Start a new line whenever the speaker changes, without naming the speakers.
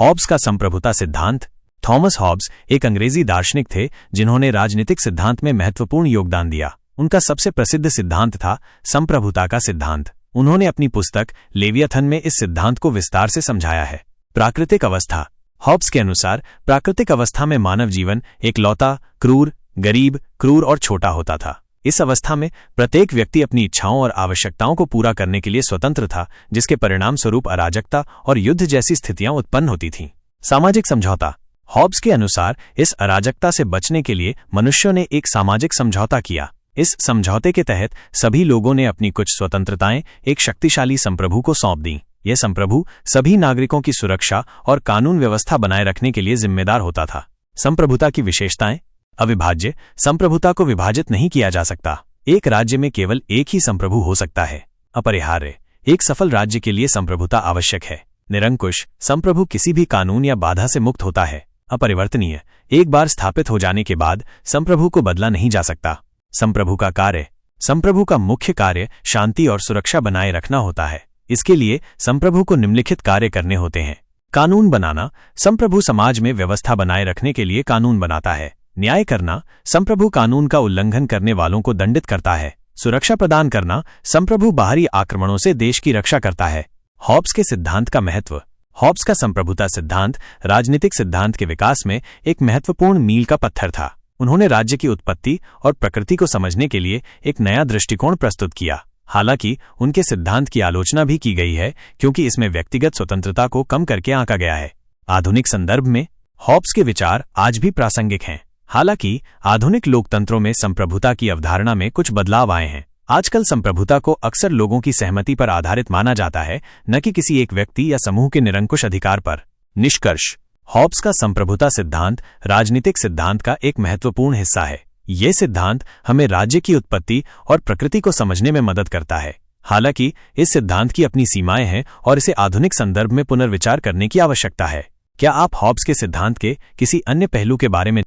Hobbs का संप्रभुता सिद्धांत। थॉमस हॉब्स एक अंग्रेजी दार्शनिक थे जिन्होंने राजनीतिक सिद्धांत में महत्वपूर्ण योगदान दिया। उनका सबसे प्रसिद्ध सिद्धांत था संप्रभुता का सिद्धांत। उन्होंने अपनी पुस्तक लेवियाथन में इस सिद्धांत को विस्तार से समझाया है। प्राकृतिक अवस्था। हॉब्स के अनुसार प्राकृतिक अवस्था में मानव जीवन एकलौता, क्रूर, गरीब, क्रूर और छोटा होता था। इस अवस्था में प्रत्येक व्यक्ति अपनी इच्छाओं और आवश्यकताओं को पूरा करने के लिए स्वतंत्र था, जिसके परिणाम स्वरूप अराजकता और युद्ध जैसी स्थितियां उत्पन्न होती थीं। सामाजिक समझौता। हॉब्स के अनुसार इस अराजकता से बचने के लिए मनुष्यों ने एक सामाजिक समझौता किया। इस समझौते के तहत सभी लोगों ने अपनी कुछ स्वतंत्रताएं एक शक्तिशाली संप्रभु को सौंप दीं। यह संप्रभु सभी नागरिकों की सुरक्षा और कानून व्यवस्था बनाए रखने के लिए जिम्मेदार होता था। संप्रभुता की विशेषताएं। अविभाज्य। संप्रभुता को विभाजित नहीं किया जा सकता। एक राज्य में केवल एक ही संप्रभु हो सकता है। अपरिहार्य। एक सफल राज्य के लिए संप्रभुता आवश्यक है। निरंकुश। संप्रभु किसी भी कानून या बाधा से मुक्त होता है। अपरिवर्तनीय। एक बार स्थापित हो जाने के बाद संप्रभु को बदला नहीं जा सकता। संप्रभु का कार्य। संप्रभु का मुख्य कार्य शांति और सुरक्षा बनाए रखना होता है। इसके लिए संप्रभु को निम्नलिखित कार्य करने होते हैं। कानून बनाना। संप्रभु समाज में व्यवस्था बनाए रखने के लिए कानून बनाता है। न्याय करना। संप्रभु कानून का उल्लंघन करने वालों को दंडित करता है। सुरक्षा प्रदान करना। संप्रभु बाहरी आक्रमणों से देश की रक्षा करता है। हॉब्स के सिद्धांत का महत्व। हॉब्स का संप्रभुता सिद्धांत राजनीतिक सिद्धांत के विकास में एक महत्वपूर्ण मील का पत्थर था। उन्होंने राज्य की उत्पत्ति और प्रकृति को समझने के लिए एक नया दृष्टिकोण प्रस्तुत किया। हालांकि उनके सिद्धांत की आलोचना भी की गई है, क्योंकि इसमें व्यक्तिगत स्वतंत्रता को कम करके आंका गया है। आधुनिक संदर्भ में हॉब्स के विचार आज भी प्रासंगिक हैं। हालांकि आधुनिक लोकतंत्रों में संप्रभुता की अवधारणा में कुछ बदलाव आए हैं। आजकल संप्रभुता को अक्सर लोगों की सहमति पर आधारित माना जाता है, न कि किसी एक व्यक्ति या समूह के निरंकुश अधिकार पर। निष्कर्ष। हॉब्स का संप्रभुता सिद्धांत राजनीतिक सिद्धांत का एक महत्वपूर्ण हिस्सा है। ये सिद्धांत हमें राज्य की उत्पत्ति और प्रकृति को समझने में मदद करता है। हालांकि इस सिद्धांत की अपनी सीमाएं हैं और इसे आधुनिक संदर्भ में पुनर्विचार करने की आवश्यकता है। क्या आप हॉब्स के सिद्धांत के किसी अन्य पहलू के बारे में